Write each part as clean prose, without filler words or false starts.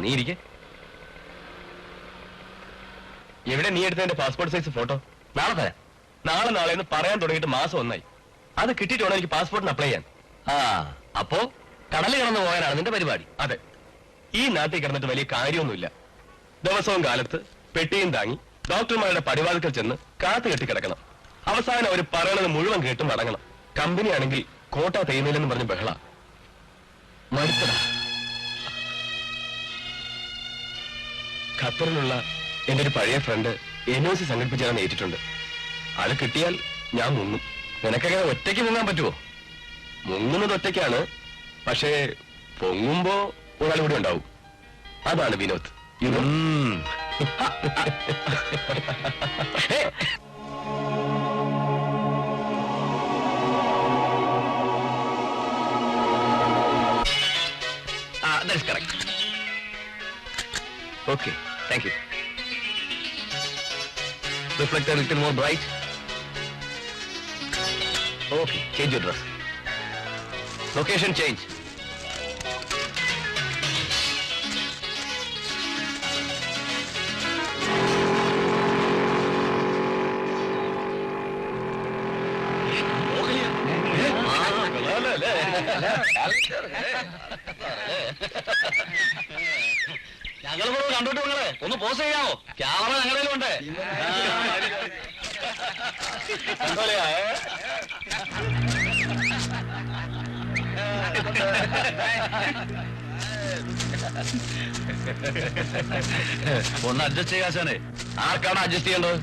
നീ ഇരിക്കെ. എവിടെ നീ എടുത്തതിന്റെ പാസ്പോർട്ട് സൈസ് ഫോട്ടോ? നാളെ തരാം. നാളെ എന്ന് പറയാൻ തുടങ്ങിയിട്ട് മാസം 1 ആയി. അത് കിട്ടിയിട്ട് വേണം എനിക്ക് പാസ്പോർട്ടിന് അപ്ലൈ ചെയ്യാൻ. അപ്പോ കടലിൽ കിടന്നു പോകാനാണ് നിന്റെ പരിപാടി? അതെ. ഈ നാട്ടിൽ കിടന്നിട്ട് വലിയ കാര്യമൊന്നുമില്ല. ദിവസവും കാലത്ത് പെട്ടിയും താങ്ങി ഡോക്ടർമാരുടെ പടിവാതിക്കൽ ചെന്ന് കാത്തു കെട്ടി കിടക്കണം. അവസാനം അവർ പറയണത് മുഴുവൻ കേട്ടും മടങ്ങണം. കമ്പനി ആണെങ്കിൽ കോട്ട തേയുന്നില്ലെന്ന് പറഞ്ഞ് ബഹള. മടുത്തടാ. ഖത്തറിലുള്ള എന്റെ ഒരു പഴയ ഫ്രണ്ട് NOC സംഘടിപ്പിച്ചാണ് ഏറ്റിട്ടുണ്ട്. അത് കിട്ടിയാൽ ഞാൻ മുങ്ങും. നിനക്കങ്ങനെ ഒറ്റയ്ക്ക് മുങ്ങാൻ പറ്റുമോ? മുങ്ങുന്നത് ഒറ്റയ്ക്കാണ്, പക്ഷേ പൊങ്ങുമ്പോ ഒരാൾ കൂടി ഉണ്ടാവും. അതാണ് Vinod. That is correct. Okay, thank you. Reflect a little more bright. Okay, change your dress. Location change. ഞങ്ങളിവിടെ കണ്ടോട്ട് നിങ്ങളെ ഒന്ന് പോസ് ചെയ്യാമോ? ക്യാമറ ഞങ്ങളിലുണ്ട്. ഒന്ന് അഡ്ജസ്റ്റ് ചെയ്യാശാനെ. ആർക്കാണ് അഡ്ജസ്റ്റ് ചെയ്യേണ്ടത്?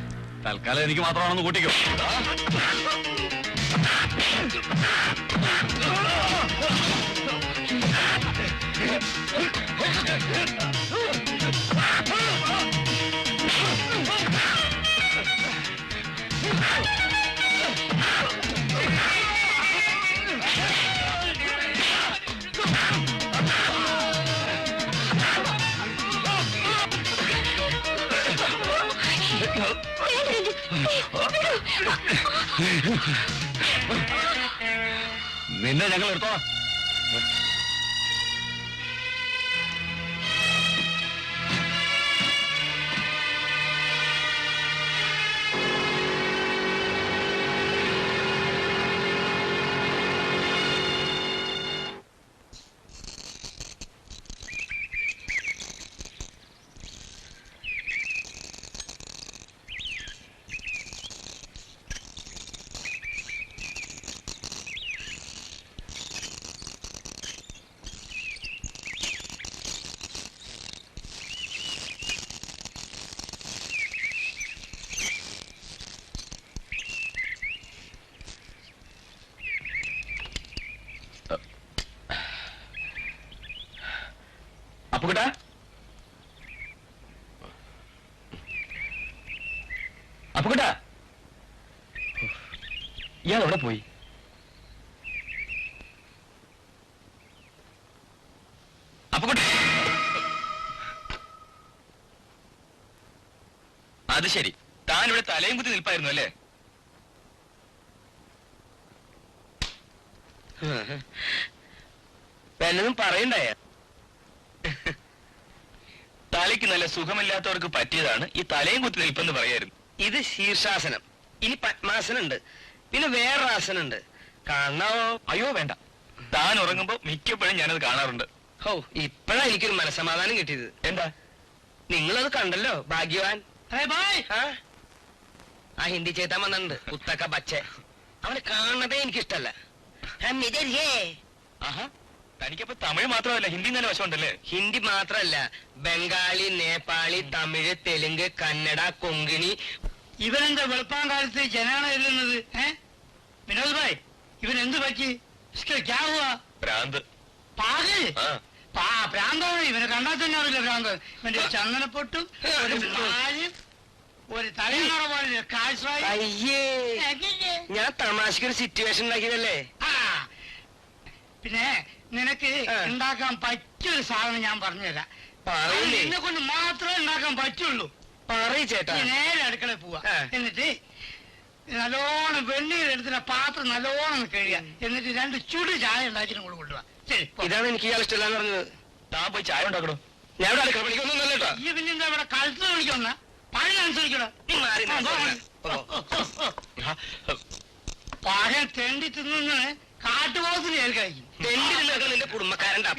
തൽക്കാലം എനിക്ക് മാത്രമാണെന്ന് കൂട്ടിക്കോ. നിന്നെ ഞങ്ങൾ എടുത്തോ. അപ്പുകുട്ടാ, അപ്പുകുട്ടാ, ഇയാൾ എവിടെ പോയി? അപ്പുകുട്ടാ, അത് ശരി, താൻ ഇവിടെ തലയും കുത്തി നിൽപ്പായിരുന്നു അല്ലേ? വല്ലതും പറയണ്ടായ? തലയ്ക്ക് നല്ല സുഖമില്ലാത്തവർക്ക് പറ്റിയതാണ് ഈ തലയും കുത്തി നിൽപ്പെന്ന് പറയായിരുന്നു. ഇത് ശീർഷാസനം, ഇനി പത്മാസനം ഉണ്ട്, പിന്നെ വേറൊരു ആസനം ഉണ്ട്. കാണാവോ? അയ്യോ വേണ്ട, താൻ ഉറങ്ങുമ്പോ മിക്കപ്പോഴും ഞാനത് കാണാറുണ്ട്. ഓ, ഇപ്പഴാ എനിക്കൊരു മനസമാധാനം കിട്ടിയത്. എന്താ? നിങ്ങളത് കണ്ടല്ലോ, ഭാഗ്യവാൻ. ആ ഹിന്ദി ചേത്താൻ വന്നിട്ടുണ്ട്, ഉത്തക്ക ബച്ചെ. അവനെ കാണണതേ എനിക്കിഷ്ടല്ല. തനിക്കപ്പോ തമിഴ് മാത്രമല്ല ഹിന്ദി തന്നെ വശമുണ്ടല്ലേ? ഹിന്ദി മാത്രല്ല, ബംഗാളി, നേപ്പാളി, തമിഴ്, തെലുങ്ക്, കന്നഡ, കൊങ്കിണി. ഇവനെന്താ വെളുപ്പാൻ കാലത്ത് ജനാണ് എഴുതുന്നത്? വിനോദ് ഭായ്, ഇവൻ എന്ത് പറ്റി? ഭ്രാന്ത്. ഭ്രാന്താണ്. ഇവനെ കണ്ടാൽ തന്നെ അറിയില്ല ഭ്രാന്ത്. ഇവന്റെ ചന്ദനപ്പൊട്ടും ഒരു മാലും ഒരു തലമുറ പോലെ കാഴ്ച. അയ്യേ, ഞാൻ തമാശക്കൊരു സിറ്റുവേഷൻ ഉണ്ടാക്കിയതല്ലേ. പിന്നെ നിനക്ക് ഉണ്ടാക്കാൻ പറ്റിയൊരു സാധനം ഞാൻ പറഞ്ഞുതരാം. എന്നെ കൊണ്ട് മാത്രമേ ഉണ്ടാക്കാൻ പറ്റുള്ളൂ. ചേട്ടാ, നേരെ അടുക്കള പോവാ, എന്നിട്ട് നല്ലോണം വെണ്ണീർ എടുത്തിട്ട് പാത്രം നല്ലോണം കഴിയുക, എന്നിട്ട് 2 ചുട് ചായ ഉണ്ടാക്കി കൊണ്ടുപോവാ. ശരി, ഇതാണ് എനിക്ക് ഇയാൾ ഇഷ്ടമല്ലാന്ന് പറഞ്ഞത്. താൻ പോയി ചായ ഉണ്ടാക്കണോ? ഞാൻ ഇവിടെ അടുക്കള പണിക്കൊന്നും കേട്ടോ. ഈ പിന്നെന്താ ഇവിടെ കളത്തിൽ വിളിക്കുന്ന പഴയ അനുസരിക്കണോ പഴയ തെണ്ടി തിന്നു കാട്ടുപോകത്തിന് ഏൽക്കായിരിക്കും. നിന്റെ കുടുംബക്കാരന്റെ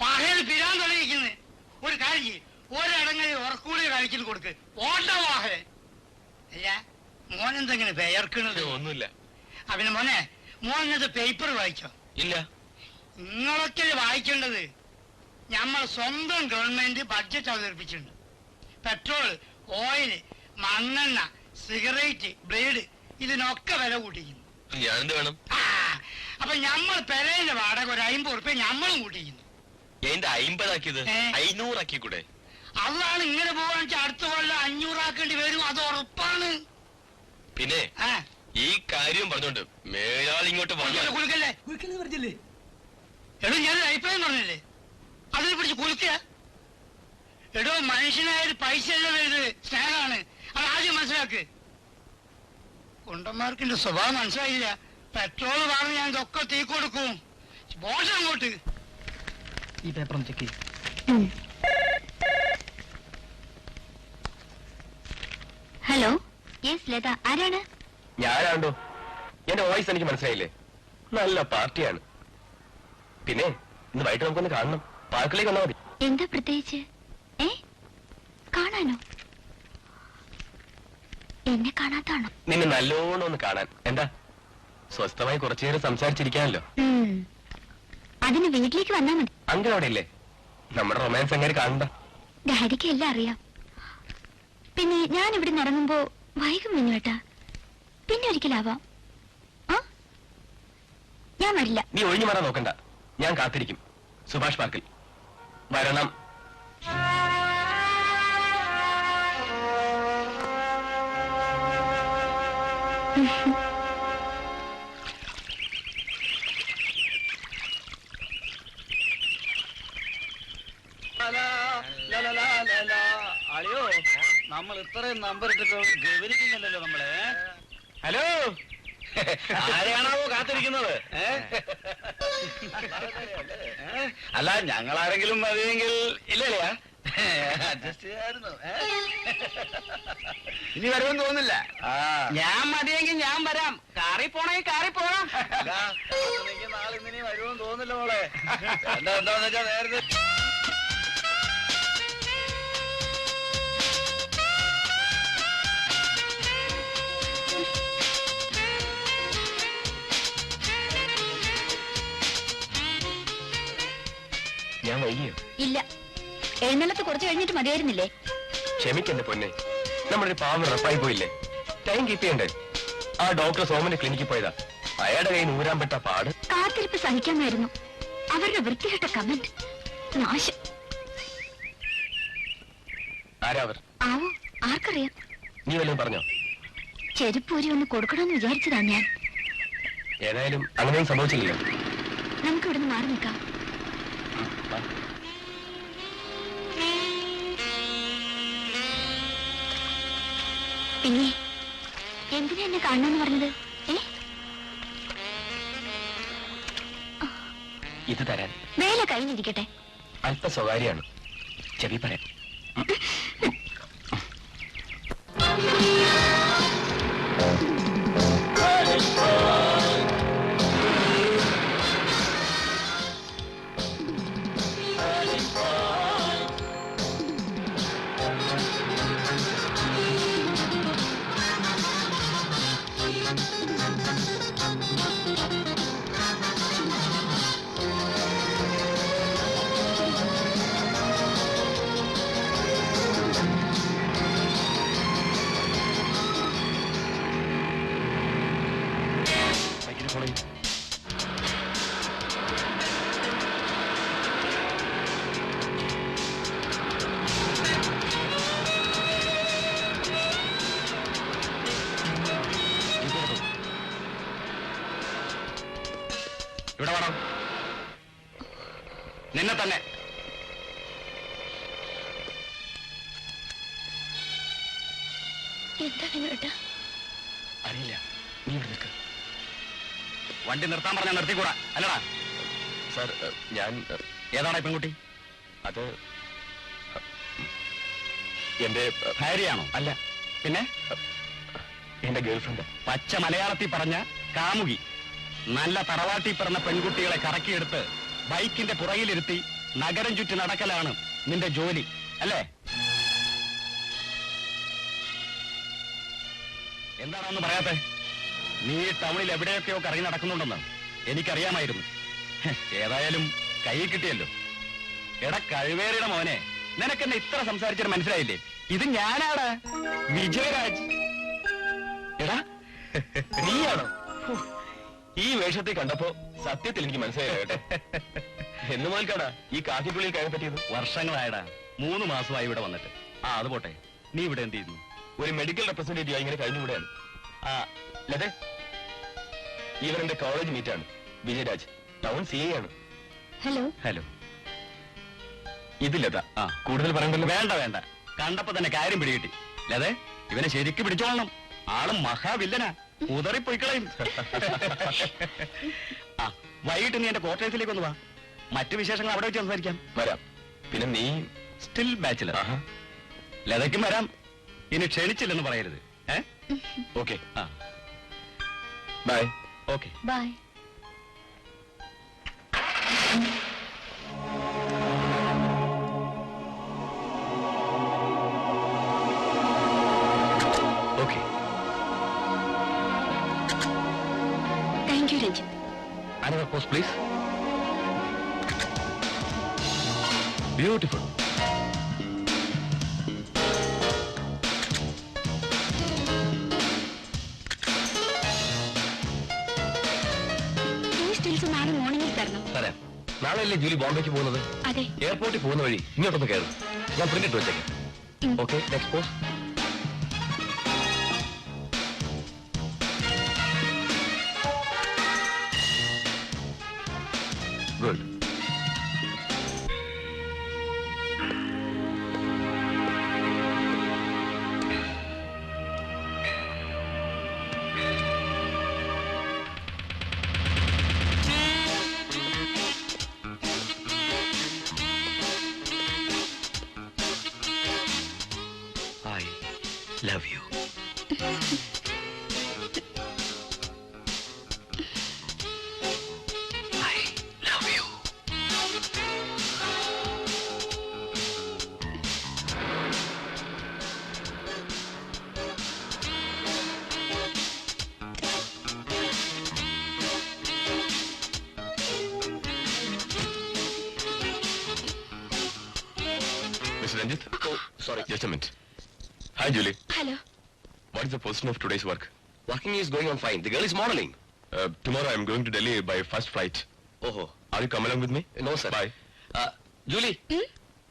പഴയ പിരാൻ തെളിയിക്കുന്നത് ഒരു കാര്യം ഒരടങ്ങി ഉറക്കൂടി കഴിച്ചിട്ട് കൊടുക്ക് ഓട്ടവാഹേ അല്ല മോനെന്തെങ്ങനെ പെയർക്കണത് ഒന്നുമില്ല. അവന് മോനെ മോൻ ഇന്നത്തെ പേപ്പർ വായിച്ചോ? ഇല്ല. നിങ്ങളൊക്കെ വായിക്കേണ്ടത് നമ്മൾ സ്വന്തം ഗവൺമെന്റ് ബഡ്ജറ്റ് അവതരിപ്പിച്ചിട്ടുണ്ട്. പെട്രോൾ, ഓയിൽ, മണ്ണെണ്ണ, സിഗരറ്റ്, ബ്ലേഡ് ഇതിനൊക്കെ വില കൂട്ടിക്കുന്നു. ഞാനെന്ത് വേണം? അപ്പൊ നമ്മൾ പെരേന്റെ വാടക ഒരു 50 ഉറുപ്പ്യ നമ്മളും കൂട്ടിക്കുന്നു. എന്റെ 50 ആക്കിയത് 500 ആക്കി കൂടെ? അതാണ് ഇങ്ങനെ പോകാൻ വെച്ചാൽ അടുത്ത കൊല്ലം 500 ആക്കേണ്ടി വരും. അത് ഉറപ്പാണ്. പിന്നെ ഈ കാര്യം പറഞ്ഞോണ്ട് മേയാൾ ഇങ്ങോട്ട് കുലുക്കല്ലേ എടോ ഞാൻ അഭിപ്രായം പറഞ്ഞില്ലേ അതിനെ പിടിച്ച് കുലുക്കുക. എടോ മനുഷ്യനായ പൈസ അല്ല വരുന്നത്, സ്നേഹമാണ്. അത് ആദ്യം മനസ്സിലാക്ക്. കുണ്ടന്മാർക്ക് എന്റെ സ്വഭാവം മനസ്സിലായില്ല. പെട്രോൾ പറഞ്ഞ് ഞാൻ ഇതൊക്കെ തീ കൊടുക്കും. ബോസ് അങ്ങോട്ട് ഈ പേപ്പർ ചെക്ക് ചെയ്യും. ഹലോ, യെസ് ലത, ആരാണ്? ഞാനാണ്ടോ. എന്റെ വോയിസ് എനിക്ക് മനസ്സിലായില്ലേ? നല്ല പാർട്ടിയാണ്. പിന്നെ ഇന്ന് വൈകിട്ട് നമുക്കൊന്ന് കാണണം. പാർക്കിലേക്ക് വന്നാൽ മതി. എന്താ പ്രത്യേകിച്ച്? കാണാനോ? എന്നെ കാണാത്താണോ? നിന്നെ നല്ലോണം ഒന്ന് കാണാൻ. എന്താ സ്വസ്ഥമായി കുറച്ചു നേരം സംസാരിച്ചിരിക്കാനല്ലോ. അതിന് വീട്ടിലേക്ക് വന്നാ മതി. അങ്കിൾ അവിടെ ഇല്ലേ? നമ്മുടെ റൊമാൻസ് അങ്ങനെ കാണണ്ട. ഡാഡിക്ക് എല്ലാം അറിയാം. പിന്നെ ഞാൻ ഇവിടെ ഇറങ്ങുമ്പോ വൈകും മിന്നുവേട്ടാ. പിന്നെ ഒരിക്കലാവാം. ഞാൻ വരില്ല. നീ ഒഴിഞ്ഞു മാറാൻ നോക്കണ്ട. ഞാൻ കാത്തിരിക്കും സുഭാഷ് പാർക്കിൽ. വരണം. അളിയോ, നമ്മൾ ഇത്രയും നമ്പർ ഇട്ടിട്ട് ഗവനിക്കുന്നില്ലല്ലോ നമ്മളെ. ഹലോ, ആരെയാണാവോ കാത്തിരിക്കുന്നത്? അല്ല, ഞങ്ങൾ ആരെങ്കിലും മതിയെങ്കിൽ ഇല്ലല്ലേ അഡ്ജസ്റ്റ് ചെയ്യായിരുന്നു. ഇനി വരുമെന്ന് തോന്നില്ല. ഞാൻ മതിയെങ്കിൽ ഞാൻ വരാം. കാറി പോണെങ്കിൽ കാറി പോകാം. നാളെ ഇന്നിനി വരുമെന്ന് തോന്നില്ല മോളെ. എന്താന്ന് വെച്ചാ നേരത്തെ ഞാൻ വൈകിയോ? ഇല്ല, എഴുന്നള്ളത്ത് കുറച്ച് കഴിഞ്ഞിട്ട് മതിയായിരുന്നില്ലേ? ക്ഷമിക്കെന്റെ പൊന്നെ, നമ്മുടെ ഒരു പാവം റപ്പായി പോയില്ലേ? ടൈം കീപ്പ് ചെയ്യണ്ടേ? ആ ഡോക്ടർ സോമന്റെ ക്ലിനിക്കിൽ പോയതാ. അയാളുടെ കയ്യിൽ ഊരാൻ പറ്റ പാട്. കാത്തിരിപ്പ് സഹിക്കാമായിരുന്നു. അവരുടെ വൃത്തികെട്ട കമന്റ് നാശം. ആരാ അവർ? ആവോ, ആർക്കറിയാം. നീ വല്ലതും പറഞ്ഞോ? ചെരുപ്പൂരി ഒന്ന് കൊടുക്കണമെന്ന് വിചാരിച്ചതാ ഞാൻ. ഏതായാലും അങ്ങനെയൊന്നും സംഭവിച്ചില്ലല്ലോ. നമുക്ക് ഇവിടുന്ന് മാറി നിൽക്കാം. പിന്നെ എന്തിനാ എന്നെ കാണണമെന്ന് പറഞ്ഞത്? ഇത് തരാൻ വേല കഴിഞ്ഞിരിക്കട്ടെ. അല്പ സ്വകാര്യാണ്. ചെവി പറയാം. ഇവിടെ വേണം. നിന്നെ തന്നെ. എന്താ വിനുവേട്ടാ? അറിയില്ല. നീ ഇവിടെ നിൽക്ക്. വണ്ടി നിർത്താൻ പറഞ്ഞാൽ നിർത്തിക്കൂടാ അല്ലടാ? സാർ ഞാൻ ഏതാണ് പെൺകുട്ടി? അത് എന്റെ ഭാര്യയാണോ? അല്ല, പിന്നെ എന്റെ ഗേൾഫ്രണ്ട്. പച്ച മലയാളത്തിൽ പറഞ്ഞ കാമുകി. നല്ല തറവാട്ടി പിറന്ന പെൺകുട്ടികളെ കറക്കിയെടുത്ത് ബൈക്കിന്റെ പുറകിലിരുത്തി നഗരം ചുറ്റി നടക്കലാണ് നിന്റെ ജോലി, അല്ലേ? എന്താണെന്ന് പറയാത്തെ? നീ ടൗണിൽ എവിടെയൊക്കെയോ കറങ്ങി നടക്കുന്നുണ്ടെന്ന് എനിക്കറിയാമായിരുന്നു. ഏതായാലും കൈ കിട്ടിയല്ലോ. എടാ കഴിവേറിയുടെ മോനെ, നിനക്കെന്നെ ഇത്ര സംസാരിച്ചിട്ട് മനസ്സിലായില്ലേ? ഇത് ഞാനാണ്, വിജയരാജ്. എടാ നീയാണോ? ഈ വേഷത്തെ കണ്ടപ്പോ സത്യത്തിൽ എനിക്ക് മനസ്സിലായില്ല കേട്ടോ. എന്ന് മുതൽക്കാടാ ഈ കാക്കിക്കുള്ളിൽ കയറി പറ്റിയത്? വർഷങ്ങളായടാ, 3 മാസമായി ഇവിടെ വന്നിട്ട്. അത് പോട്ടെ, നീ ഇവിടെ എന്ത് ചെയ്യുന്നു? ഒരു മെഡിക്കൽ റെപ്രസെന്റേറ്റീവ് ഇങ്ങനെ കഴിഞ്ഞുകൂടെയാണ്. ലതേ, ഇവർ എന്റെ കോളേജ് മീറ്റാണ്. വിജയരാജ്, ടൗൺ CA ആണ്. ഹലോ. ഹലോ. ഇത് ലത. കൂടുതൽ പറയണ്ടല്ലോ. വേണ്ട വേണ്ട, കണ്ടപ്പോ തന്നെ കാര്യം പിടികിട്ടി. ലതേ, ഇവനെ ശരിക്കും പിടിച്ചോളണം. ആളും മഹാവില്ലനാ, ഉതറിപ്പോയിക്കളയും. വൈകിട്ട് നീ എന്റെ ക്വാർട്ടേഴ്സിലേക്ക് ഒന്ന് വാ. മറ്റു വിശേഷങ്ങൾ അവിടെ വെച്ച് സംസാരിക്കാം. വരാം. പിന്നെ നീ സ്റ്റിൽ ബാച്ചിലർ? ലതയ്ക്കും വരാം. ഇനി ക്ഷണിച്ചില്ലെന്ന് പറയരുത്. Okay. Bye. Okay, bye. Okay. Thank you Ranjith. Another pose, please. Beautiful. ഈ സ്റ്റിൽസ് നാളെ മോർണിംഗിൽ തരണം. തരാം. നാളെയല്ലേ ജൂലി ബോംബെക്ക് പോകുന്നത്? അതെ. എയർപോർട്ടിൽ പോകുന്ന വഴി ഇങ്ങോട്ടൊന്ന് കയറും. ഞാൻ പ്രിന്റ് ഇട്ട് വെച്ചേക്കാം. Okay, next pose. Good. I love you. I love you. Mr. Ranjit? Oh, sorry. Just a minute. Hi, Julie. Hello. What is the position of today's work? Working is going on fine. The girl is modeling. Tomorrow I am going to Delhi by first flight. Oh, are you coming along with me? No, sir. Bye. Julie,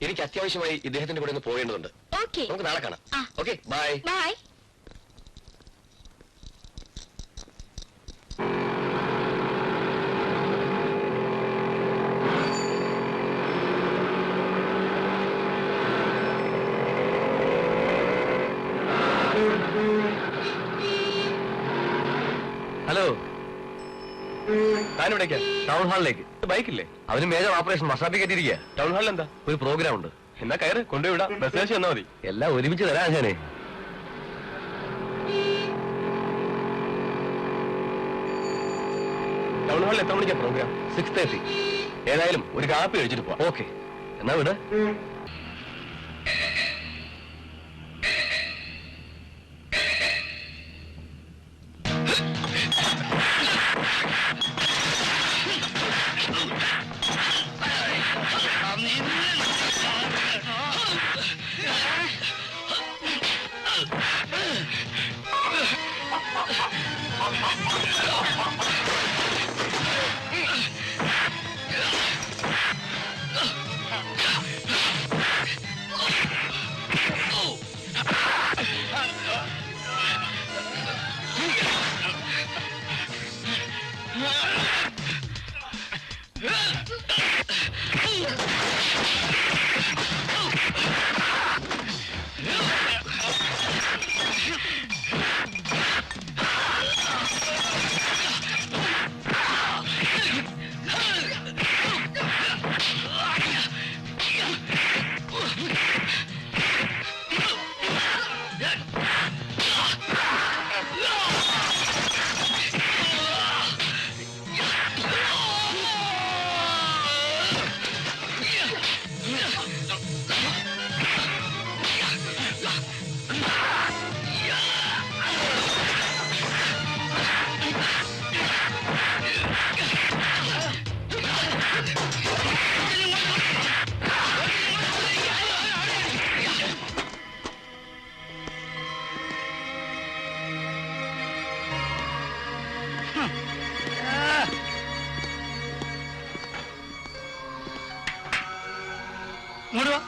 എനിക്ക് അത്യാവശ്യമായി ഇദ്ദേഹത്തിന്റെ കൂടെ ഒന്ന് പോകേണ്ടതുണ്ട്. Okay. നമുക്ക് നാളെ കാണാം. Okay, bye. Bye. Hello, ഞാനിവിടേക്കാ. ടൗൺ ഹാളിലേക്ക്. ബൈക്കില്ലേ? അവന് മേജർ ഓപ്പറേഷൻ മസാബി കയറ്റിയിരിക്കുക. ടൗൺ ഹാളിൽ എന്താ? ഒരു പ്രോഗ്രാം ഉണ്ട്. എന്നാ കയറ്, കൊണ്ടുവിടാം. ബസ് കാശ് തന്നാ മതി. എല്ലാം ഒരുമിച്ച് തരാം ഞാനേ. ടൗൺ ഹാളിൽ എത്ര മണിക്കാ പ്രോഗ്രാം? 6:30. ഏതായാലും ഒരു കാപ്പി കഴിച്ചിട്ട് പോവാം. ഓക്കെ, എന്നാ വിട്. ഇങ്ങോട്ട് വാ